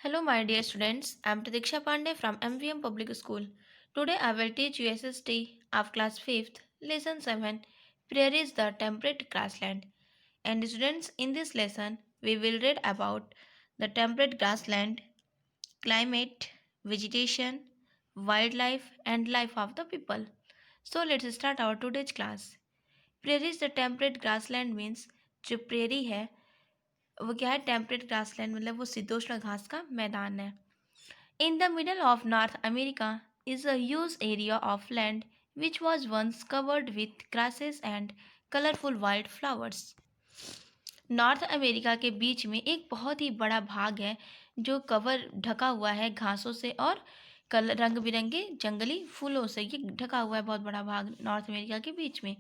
Hello, my dear students. I am Pratiksha Pandey from MVM Public School. Today, I will teach you SST of class 5th, lesson 7, Prairies the Temperate Grassland. And students, in this lesson, we will read about the temperate grassland, climate, vegetation, wildlife, and life of the people. So, let's start our today's class. Prairies the temperate grassland means जो prairie है वो क्या है temperate grassland मतलब वो शीतोष्ण घास का मैदान है. In the middle of North America is a huge area of land which was once covered with grasses and colorful wildflowers. North America के बीच में एक बहुत ही बड़ा भाग है जो कवर ढका हुआ है घासों से और रंग बिरंगे जंगली फूलों से. ये ढका हुआ है बहुत बड़ा भाग नॉर्थ अमेरिका के बीच में.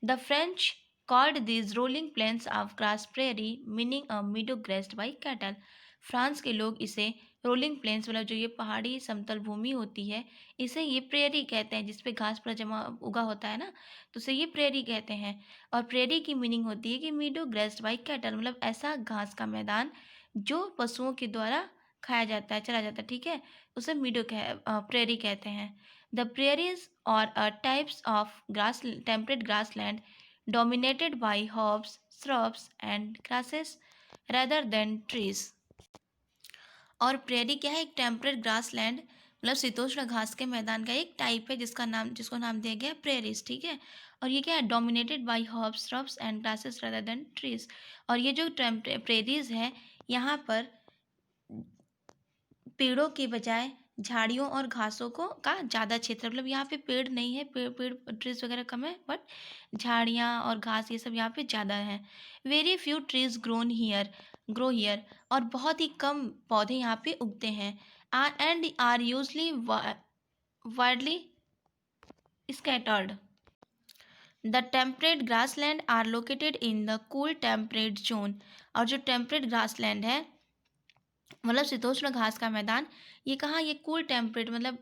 The French called this rolling plains of grass prairie meaning a meadow grazed by cattle. France के लोग इसे रोलिंग प्लेन्स मतलब जो ये पहाड़ी समतल भूमि होती है इसे ये प्रेरी कहते हैं जिसपे घास पर जमा उगा होता है ना, तो इसे ये प्रेरी कहते हैं. और प्रेरी की मीनिंग होती है कि मीडो ग्रेस्ड बाई कैटल मतलब ऐसा घास का मैदान जो पशुओं के द्वारा खाया जाता है चला जाता है, ठीक है, उसे प्रेरी कहते हैं. द प्रेरीज और types of grass temperate grass land dominated by herbs shrubs and grasses rather than trees. और प्रेरी क्या है, एक टेम्परेट ग्रास लैंड मतलब शीतोष्ण घास के मैदान का एक टाइप है जिसको नाम दिया गया है प्रेरीज, ठीक है. और ये क्या है, dominated by herbs shrubs and grasses rather than trees. और ये जो प्रेरीज है यहाँ पर पेड़ों के बजाय झाड़ियों और घासों को का ज़्यादा क्षेत्र मतलब यहाँ पे पेड़ नहीं है, पेड़ पेड़ ट्रीज वगैरह कम है बट झाड़ियाँ और घास ये सब यहाँ पे ज़्यादा है. Very few trees grow here और बहुत ही कम पौधे यहाँ पे उगते हैं. And are usually widely scattered. The temperate grassland are located in the cool temperate zone. और जो टेम्परेट ग्रासलैंड है मतलब शीतोष्ण घास का मैदान, ये कहाँ, ये कूल टेम्परेट मतलब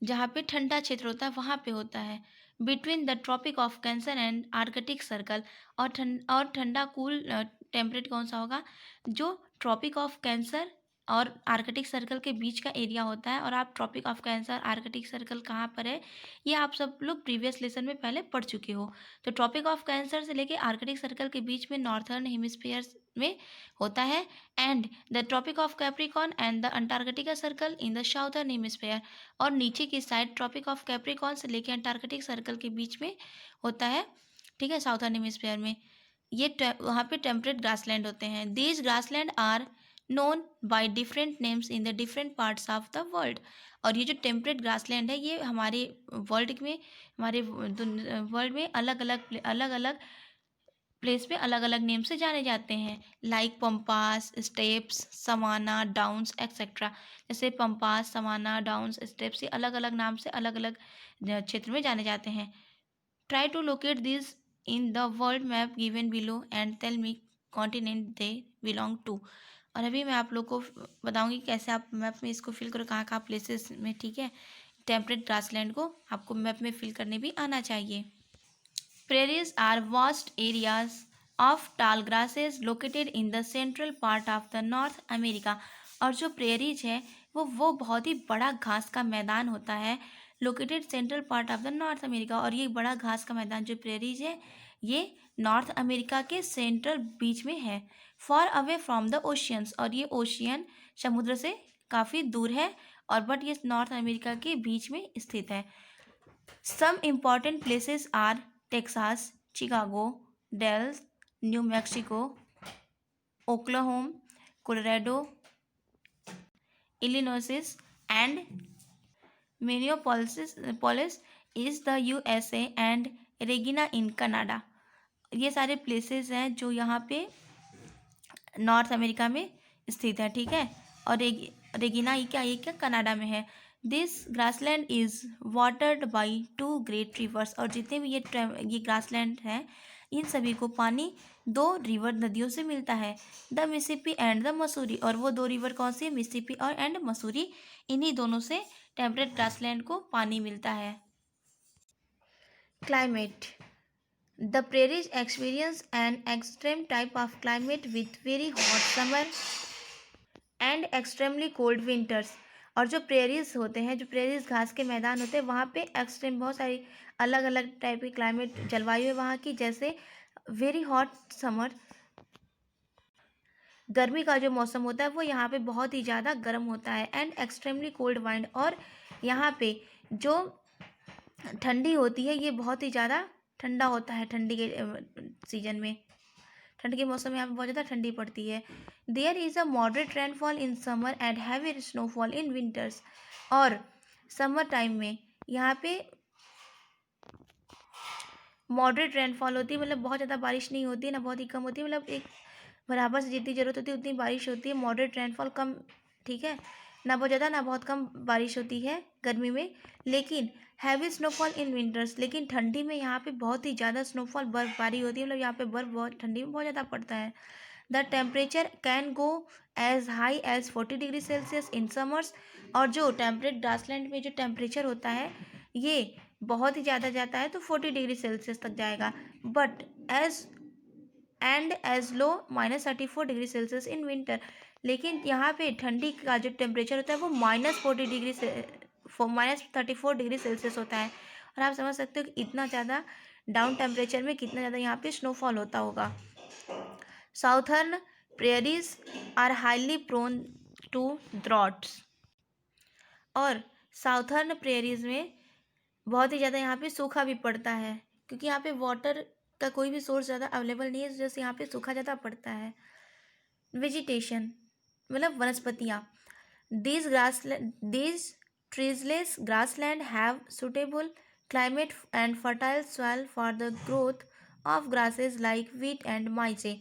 जहाँ पे ठंडा क्षेत्र होता है वहाँ पे होता है. Between the Tropic of Cancer and Arctic Circle. और ठंडा कूल टेम्परेट कौन सा होगा, जो ट्रॉपिक ऑफ कैंसर और आर्कटिक सर्कल के बीच का एरिया होता है. और आप Tropic of Cancer Arctic Circle कहाँ पर है ये आप सब लोग प्रीवियस लेसन में पहले पढ़ चुके हो. तो ट्रॉपिक ऑफ कैंसर से लेके आर्कटिक सर्कल के बीच में नॉर्थर्न हेमिस्फीयर में होता है. And the Tropic of Capricorn and the Antarctica Circle in the southern hemisphere. और नीचे की साइड ट्रॉपिक ऑफ कैप्रिकॉन से लेकर अंटार्कटिक सर्कल के बीच में होता है, ठीक है, साउथर्न हेमिस्फीयर में. ये वहाँ पे टेम्परेट ग्रासलैंड होते हैं. These grassland are known by different names in the different parts of the world. और ये जो टेम्परेट ग्रासलैंड है ये हमारे वर्ल्ड में अलग अलग प्लेस पे अलग अलग नेम से जाने जाते हैं. Like pampas steppes savanna downs etcetera. जैसे पंपास सवाना डाउन्स स्टेप्स ये अलग अलग नाम से अलग अलग क्षेत्र में जाने जाते हैं. Try to locate this in the world map given below and tell me continent they belong to. और अभी मैं आप लोग को बताऊंगी कैसे आप मैप में इसको फिल करो कहाँ कहाँ प्लेसेस में, ठीक है. टेम्परेट ग्रासलैंड को आपको मैप में फिल करने भी आना चाहिए. Prairies are vast areas of tall grasses located in the central part of the North America. और जो प्रेरीज है वो बहुत ही बड़ा घास का मैदान होता है located central part of the north America. और ये बड़ा घास का मैदान जो प्रेरीज है ये नॉर्थ अमेरिका के सेंट्रल बीच में है. For away from the oceans. और ये ओशियन समुद्र से काफ़ी दूर है और बट ये नॉर्थ अमेरिका के बीच में स्थित है. Some important places are Texas Chicago Dells New Mexico Oklahoma Colorado Illinois and Minneapolis is the USA and Regina in Canada. ये सारे प्लेसेस हैं जो यहाँ पे नॉर्थ अमेरिका में स्थित है, ठीक है. और रेगिना ये क्या कनाडा में है. This grassland is watered by 2 great reverse. और जितने भी ये ग्रासलैंड हैं इन सभी को पानी 2 रिवर नदियों से मिलता है. The Mississippi and the Mussoorie. और वो 2 रिवर कौन सी है, मिसिसिपी और एंड मसूरी. इन्हीं दोनों से टेम्परेट ग्रासलैंड को पानी मिलता है. Climate. The prairies experience an extreme type of climate with very hot summer and extremely cold winters. और जो प्रेरीज होते हैं, जो प्रेरीज घास के मैदान होते हैं, वहाँ पे एक्सट्रीम बहुत सारी अलग अलग टाइप की क्लाइमेट जलवायु है वहाँ की, जैसे वेरी हॉट समर, गर्मी का जो मौसम होता है वो यहाँ पे बहुत ही ज़्यादा गर्म होता है, एंड एक्सट्रीमली कोल्ड वाइंड, और यहाँ पे जो ठंडी होती है ये बहुत ही ज़्यादा ठंडा होता है ठंडी के सीजन में, ठंड के मौसम में यहाँ पे बहुत ज़्यादा ठंडी पड़ती है। There is a moderate rainfall in summer and heavy snowfall in winters. और समर टाइम में यहाँ पे मॉडरेट रेनफॉल होती है, मतलब बहुत ज़्यादा बारिश नहीं होती है, ना बहुत ही कम होती है, मतलब एक बराबर से जितनी ज़रूरत होती है उतनी बारिश होती है। मॉडरेट रेनफॉल कम, ठीक है, ना बहुत ज़्यादा ना बहुत कम बारिश होती है गर्मी में। लेकिन हैवी स्नोफॉल इन विंटर्स, लेकिन ठंडी में यहाँ पे बहुत ही ज़्यादा स्नोफॉल, बर्फबारी होती है, मतलब यहाँ पे बर्फ बहुत ठंडी में बहुत ज़्यादा पड़ता है। The temperature can go as high as 40 degree Celsius in summers. और जो टेम्परेट ग्रासलैंड में जो टेम्परेचर होता है ये बहुत ही ज़्यादा जाता है, तो 40 डिग्री सेल्सियस तक जाएगा। But as and as low -34 degree Celsius in winter. लेकिन यहाँ पे ठंडी का जो टेम्परेचर होता है वो -40 डिग्री से -34 डिग्री सेल्सियस होता है। और आप समझ सकते हो कि इतना ज़्यादा डाउन टेम्परेचर में कितना ज़्यादा यहाँ पे स्नोफॉल होता होगा। Southern prairies are highly prone to droughts. और साउथर्न प्रेरीज में बहुत ही ज़्यादा यहाँ पे सूखा भी पड़ता है, क्योंकि यहाँ पे वाटर का कोई भी सोर्स ज़्यादा अवेलेबल नहीं है, जैसे यहाँ पे सूखा ज़्यादा पड़ता है। वेजिटेशन मतलब वनस्पतियाँ। These treeless grassland have suitable climate and fertile soil for the growth of grasses like wheat and maize.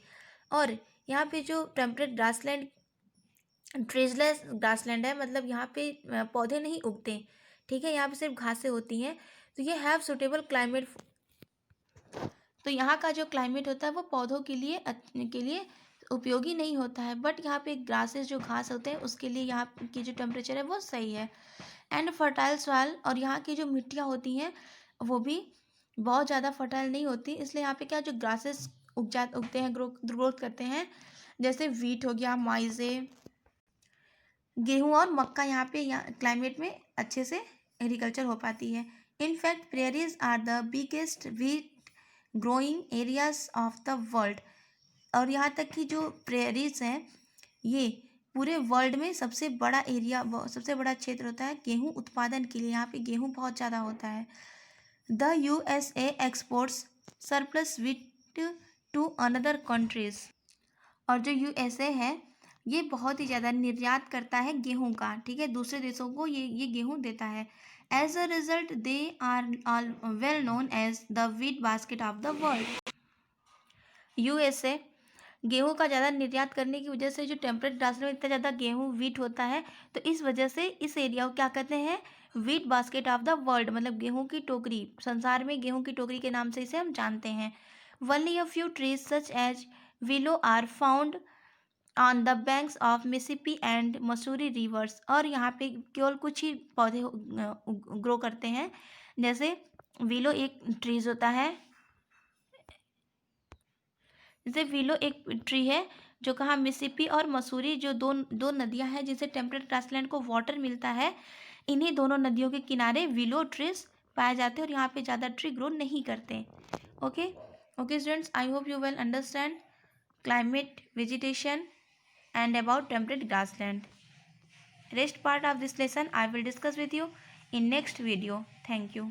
और यहाँ पे जो टेम्परेट ग्रासलैंड, ट्रीजलेस ग्रासलैंड है, मतलब यहाँ पे पौधे नहीं उगते, ठीक है, यहाँ पे सिर्फ घासें होती हैं। तो ये हैव सुटेबल क्लाइमेट, तो यहाँ का जो क्लाइमेट होता है वो पौधों के लिए उपयोगी नहीं होता है, बट यहाँ पे ग्रासेस जो घास होते हैं उसके लिए यहाँ की जो टेम्परेचर है वो सही है। एंड फर्टाइल सॉइल, और यहाँ की जो मिट्टियाँ होती हैं वो भी बहुत ज़्यादा फर्टाइल नहीं होती, इसलिए यहाँ पे क्या जो ग्रासेस उगते हैं, ग्रोथ करते हैं, जैसे वीट हो गया, माइजे, गेहूँ और मक्का, यहाँ पे यहाँ क्लाइमेट में अच्छे से एग्रीकल्चर हो पाती है। In fact prairies are the biggest wheat growing areas of the world. और यहाँ तक कि जो प्रेरीज हैं ये पूरे वर्ल्ड में सबसे बड़ा एरिया, सबसे बड़ा क्षेत्र होता है गेहूँ उत्पादन के लिए, यहाँ पे गेहूँ बहुत ज़्यादा होता है। The USA exports surplus wheat to another countries. और जो USA है ये बहुत ही ज़्यादा निर्यात करता है गेहूं का, ठीक है, दूसरे देशों को ये गेहूं देता है। As a result they are all well known as the wheat basket of the world. USA गेहूं का ज़्यादा निर्यात करने की वजह से, जो टेम्परेट ग्रासलैंड में इतना ज़्यादा गेहूं वीट होता है, तो इस वजह से इस एरिया को क्या कहते हैं, wheat basket of the world, मतलब गेहूं की टोकरी, संसार में गेहूं की टोकरी के नाम से इसे हम जानते हैं। Only a few trees such as willow are found on the banks of Mississippi and Missouri rivers। और यहाँ पे केवल कुछ ही पौधे ग्रो करते हैं, जैसे विलो एक ट्रीज होता है, जैसे विलो एक ट्री है जो कहाँ मिसिसिपी और मसूरी, जो दो दो नदियाँ हैं जिनसे टेम्परेट ग्रासलैंड को वाटर मिलता है, इन्हीं दोनों नदियों के किनारे विलो ट्रीज पाए जाते हैं, और यहाँ पे ज़्यादा ट्री ग्रो नहीं करते। Okay okay students, I hope you well understand climate, vegetation and about temperate grassland. Rest part of this lesson I will discuss with you in next video. Thank you.